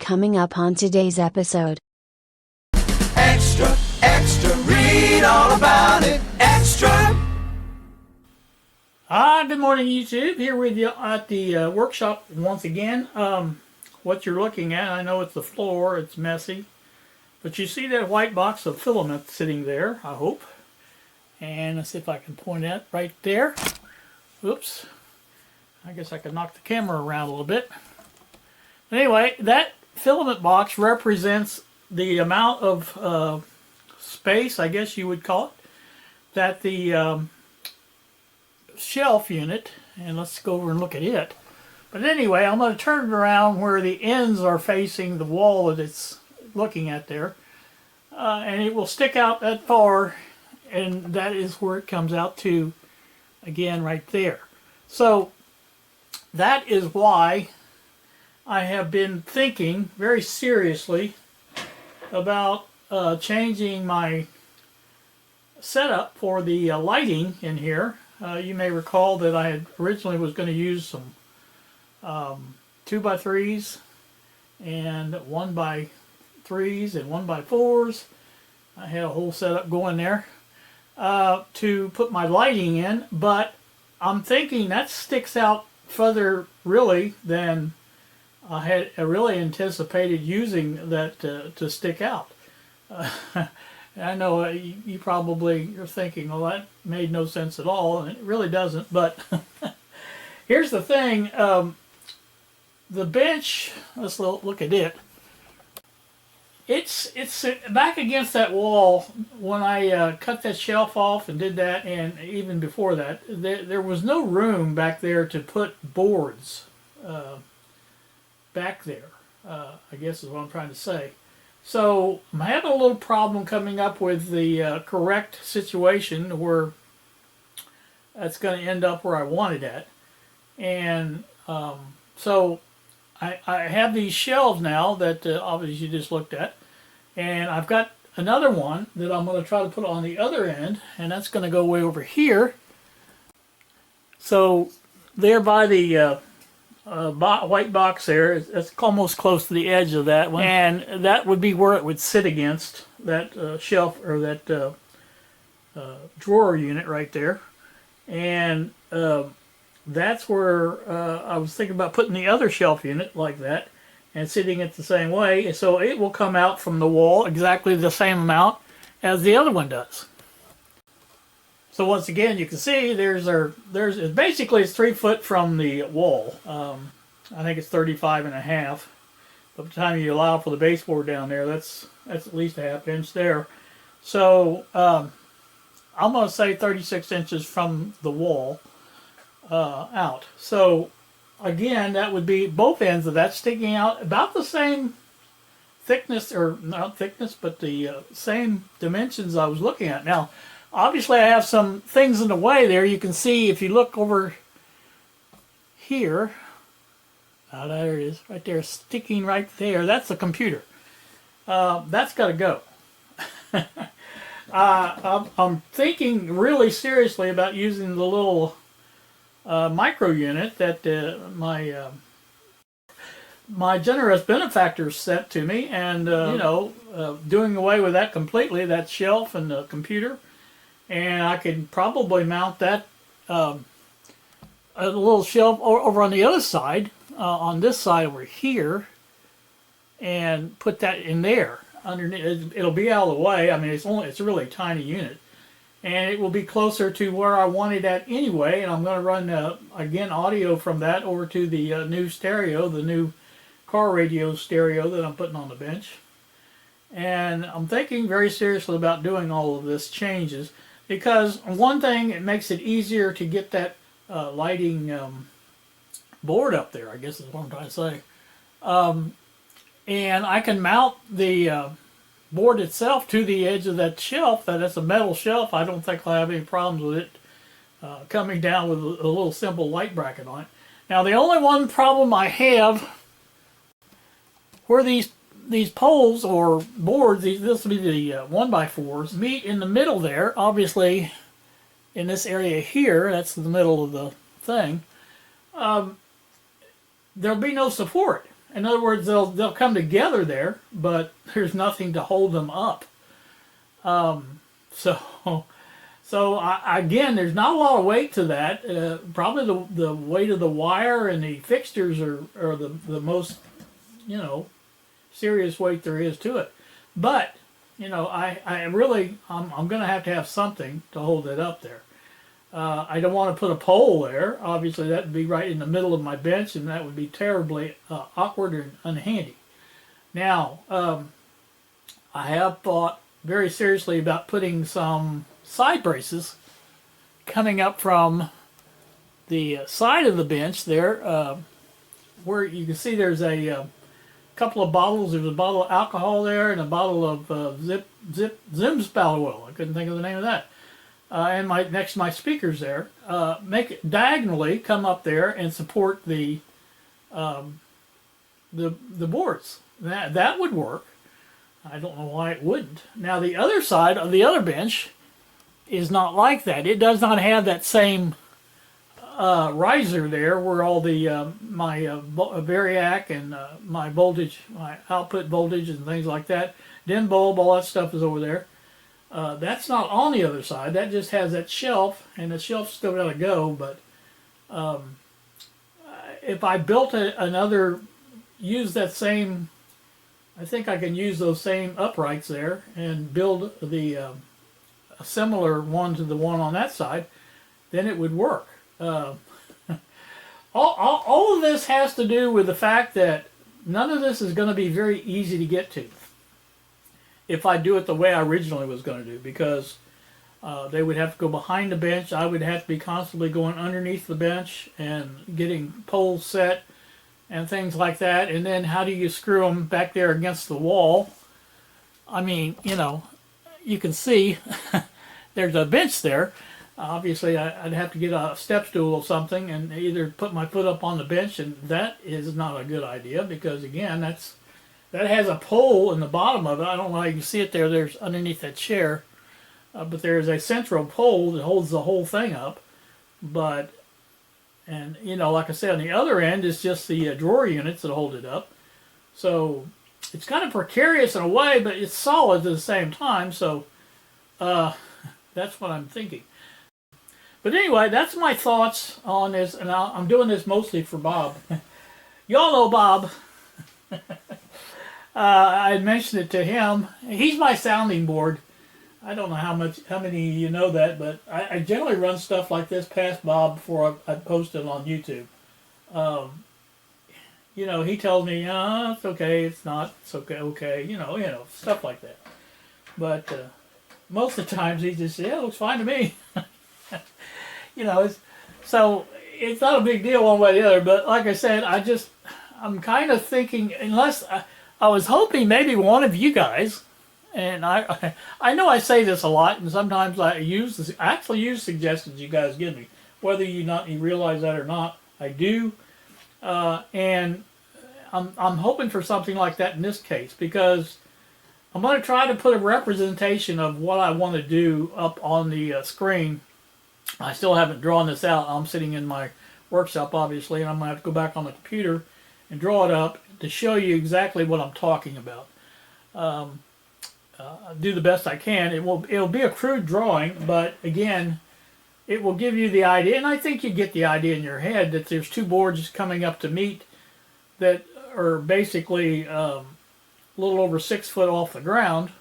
Coming up on today's episode. Extra, extra, read all about it. Extra. Good morning, YouTube. Here with you at the workshop once again. What you're looking at, I know it's the floor, it's messy, but you see that white box of filament sitting there, I hope. And let's see if I can point it right there. Oops. I guess I could knock the camera around a little bit. Anyway, that filament box represents the amount of space, I guess you would call it, that the shelf unit, and let's go over and look at it. But anyway, I'm going to turn it around where the ends are facing the wall that it's looking at there. And it will stick out that far, and that is where it comes out to, again, right there. So that is why I have been thinking very seriously about changing my setup for the lighting in here. You may recall that I had originally was going to use some 2x3s and 1x3s and 1x4s. I had a whole setup going there to put my lighting in, but I'm thinking that sticks out further really than I had really anticipated using that to stick out. I know you probably are thinking, well, that made no sense at all, and it really doesn't, but here's the thing. The bench, let's look at it. It's back against that wall. When I cut that shelf off and did that, and even before that, there was no room back there to put boards back there, I guess is what I'm trying to say. So I'm having a little problem coming up with the correct situation where that's going to end up where I want it at. And so I have these shelves now that obviously you just looked at. And I've got another one that I'm going to try to put on the other end. And that's going to go way over here. So there by the white box there, it's almost close to the edge of that one, and that would be where it would sit against that shelf or that drawer unit right there. And that's where I was thinking about putting the other shelf unit like that and sitting it the same way, so it will come out from the wall exactly the same amount as the other one does. So once again, you can see there's basically it's 3 foot from the wall. I think it's 35.5. By the time you allow for the baseboard down there, that's at least a ½ inch there. So I'm going to say 36 inches from the wall out. So again, that would be both ends of that sticking out about the same thickness, or not thickness, but the same dimensions I was looking at. Now, obviously, I have some things in the way there. You can see if you look over here. Oh, there it is, right there, sticking right there. That's the computer. That's got to go. I'm thinking really seriously about using the little micro unit that my generous benefactors sent to me, and doing away with that completely, that shelf and the computer. And I could probably mount that a little shelf over on the other side, on this side over here, and put that in there underneath. It'll be out of the way. I mean, it's a really tiny unit, and it will be closer to where I want it at anyway. And I'm going to run again audio from that over to the new stereo, the new car radio stereo that I'm putting on the bench. And I'm thinking very seriously about doing all of this changes. Because one thing, it makes it easier to get that lighting board up there, I guess is what I'm trying to say. And I can mount the board itself to the edge of that shelf. That's a metal shelf. I don't think I'll have any problems with it coming down with a little simple light bracket on it. Now, the only one problem I have, where these poles or boards, this will be the 1x4s, meet in the middle there, obviously in this area here, that's the middle of the thing, there'll be no support. In other words, they'll come together there, but there's nothing to hold them up. So again, there's not a lot of weight to that. Probably the weight of the wire and the fixtures are the most, serious weight there is to it. But, I'm going to have something to hold it up there. I don't want to put a pole there. Obviously, that would be right in the middle of my bench, and that would be terribly awkward and unhandy. Now, I have thought very seriously about putting some side braces coming up from the side of the bench there, where you can see there's a couple of bottles. There's a bottle of alcohol there and a bottle of Zimspal oil. I couldn't think of the name of that. And next to my speakers there, make it diagonally come up there and support the boards. That would work. I don't know why it wouldn't. Now the other side of the other bench is not like that. It does not have that same riser there where all the my variac and my voltage, my output voltage and things like that, dim bulb, all that stuff is over there. That's not on the other side. That just has that shelf, and the shelf's still got to go. But if I built use that same, I think I can use those same uprights there and build a similar one to the one on that side, then it would work. All of this has to do with the fact that none of this is going to be very easy to get to if I do it the way I originally was going to do, because they would have to go behind the bench. I would have to be constantly going underneath the bench and getting poles set and things like that. And then how do you screw them back there against the wall? I mean, you can see there's a bench there. Obviously, I'd have to get a step stool or something and either put my foot up on the bench, and that is not a good idea because, again, that has a pole in the bottom of it. I don't know how you can see it there. There's underneath that chair. But there's a central pole that holds the whole thing up. Like I said, on the other end is just the drawer units that hold it up. So it's kind of precarious in a way, but it's solid at the same time. So that's what I'm thinking. But anyway, that's my thoughts on this, and I'm doing this mostly for Bob. Y'all know Bob. I mentioned it to him. He's my sounding board. I don't know how many of you know that, but I generally run stuff like this past Bob before I post it on YouTube. He tells me, it's okay, it's not, it's okay, stuff like that. But most of the times he just says, yeah, it looks fine to me. So it's not a big deal one way or the other, but like I said, I'm kind of thinking, unless I was hoping maybe one of you guys, and I know I say this a lot, and sometimes I actually use suggestions you guys give me, whether you realize that or not. I do, and I'm hoping for something like that in this case, because I'm going to try to put a representation of what I want to do up on the screen. I still haven't drawn this out. I'm sitting in my workshop, obviously, and I'm going to have to go back on the computer and draw it up to show you exactly what I'm talking about. Do the best I can. It'll be a crude drawing, but again, it will give you the idea, and I think you get the idea in your head that there's two boards coming up to meet that are basically a little over 6 foot off the ground.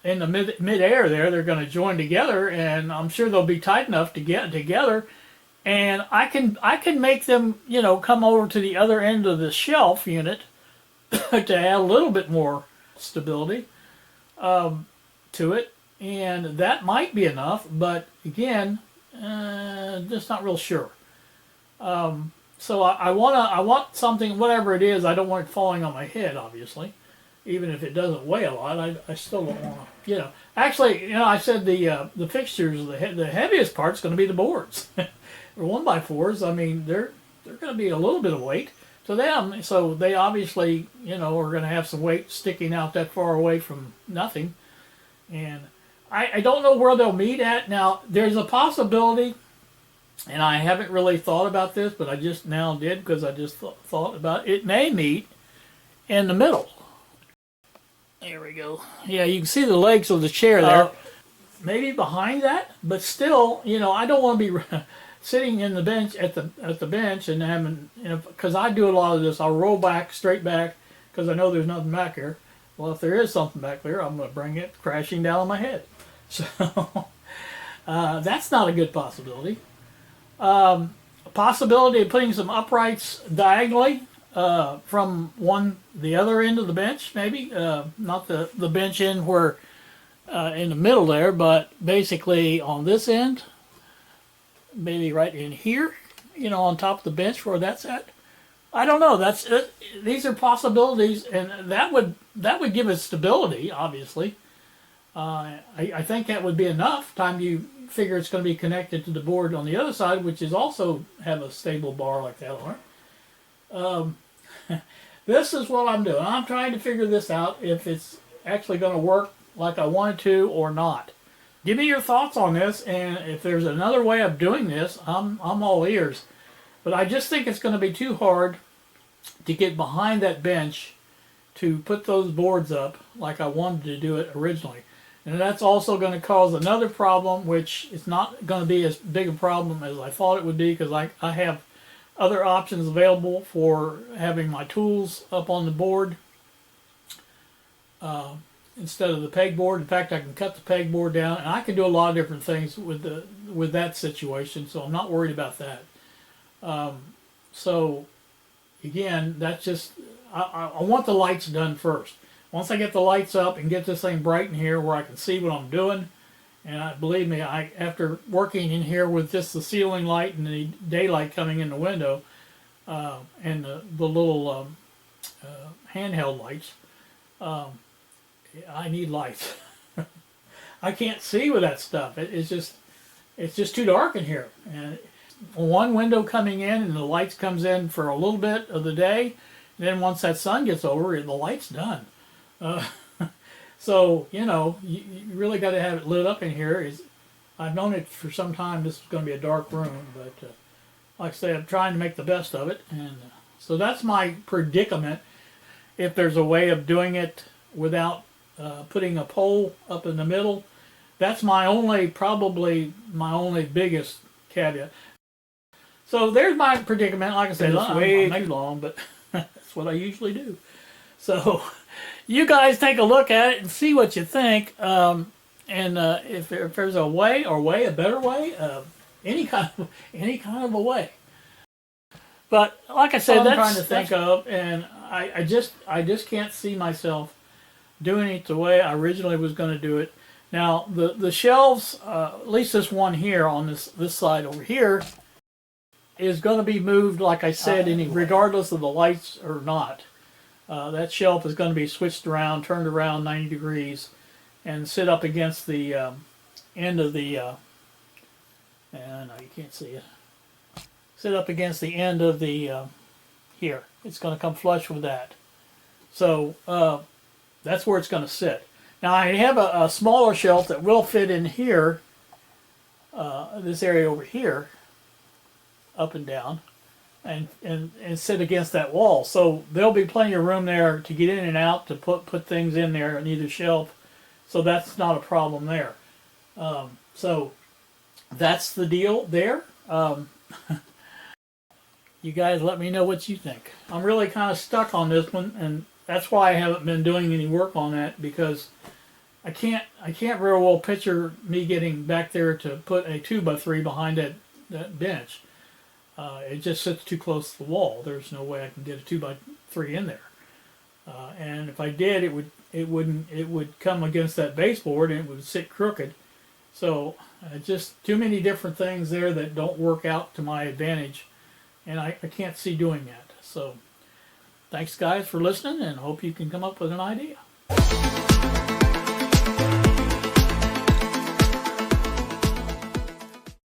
In the mid-air there, they're going to join together, and I'm sure they'll be tight enough to get together. And I can make them, come over to the other end of the shelf unit to add a little bit more stability to it, and that might be enough. But again, just not real sure. So I want something, whatever it is. I don't want it falling on my head, obviously. Even if it doesn't weigh a lot, I still don't want to, Actually, I said the fixtures, the heaviest part's going to be the boards. They're 1x4s. I mean, they're going to be a little bit of weight to them. So they obviously, are going to have some weight sticking out that far away from nothing. And I don't know where they'll meet at. Now, there's a possibility and I haven't really thought about this, but I just now did because I just thought about it. It may meet in the middle. There we go. Yeah, you can see the legs of the chair there. Maybe behind that, but still, you know, I don't want to be sitting in the bench at the bench and having, you know, because I do a lot of this. I'll roll back, straight back, because I know there's nothing back here. Well, if there is something back there, I'm going to bring it crashing down on my head. So that's not a good possibility. A possibility of putting some uprights diagonally from the other end of the bench, maybe not the bench end where in the middle there, but basically on this end, maybe right in here, you know, on top of the bench where that's at. I don't know. That's it. These are possibilities, and that would give it stability. Obviously, I think that would be enough. Time you figure it's going to be connected to the board on the other side, which is also have a stable bar like that on it. This is what I'm doing. I'm trying to figure this out if it's actually going to work like I wanted to or not. Give me your thoughts on this, and if there's another way of doing this, I'm all ears. But I just think it's going to be too hard to get behind that bench to put those boards up like I wanted to do it originally. And that's also going to cause another problem, which is not going to be as big a problem as I thought it would be, because I have other options available for having my tools up on the board instead of the pegboard. In fact, I can cut the pegboard down, and I can do a lot of different things with that situation, so I'm not worried about that. So again, that's just, I want the lights done first. Once I get the lights up and get this thing bright in here where I can see what I'm doing, and believe me, after working in here with just the ceiling light and the daylight coming in the window, and the little handheld lights, I need lights. I can't see with that stuff. It's just too dark in here. And one window coming in and the lights comes in for a little bit of the day, and then once that sun gets over, the light's done. So, you know, you really got to have it lit up in here. I've known it for some time. This is going to be a dark room, but like I say, I'm trying to make the best of it. And so that's my predicament. If there's a way of doing it without putting a pole up in the middle, that's probably my only biggest caveat. So there's my predicament. Like I said, it's way too long, but that's what I usually do. So you guys take a look at it and see what you think. And if there's a better way, any kind of a way. But like I said, that's what I'm trying to think of, and I just can't see myself doing it the way I originally was going to do it. Now the shelves, at least this one here on this side over here, is going to be moved, like I said, anyway, regardless of the lights or not. That shelf is going to be switched around, turned around 90 degrees, and sit up against the end of the, no, you can't see it. Sit up against the end of the, here. It's going to come flush with that. So that's where it's going to sit. Now I have a smaller shelf that will fit in here, this area over here, up and down, and sit against that wall. So there'll be plenty of room there to get in and out, to put things in there on either shelf. So that's not a problem there. So that's the deal there. You guys let me know what you think. I'm really kind of stuck on this one, and that's why I haven't been doing any work on that, because I can't very well picture me getting back there to put a 2x3 behind that bench. It just sits too close to the wall. There's no way I can get a 2x3 in there. And if I did, it would come against that baseboard and it would sit crooked. So just too many different things there that don't work out to my advantage, and I can't see doing that. So thanks guys for listening, and hope you can come up with an idea.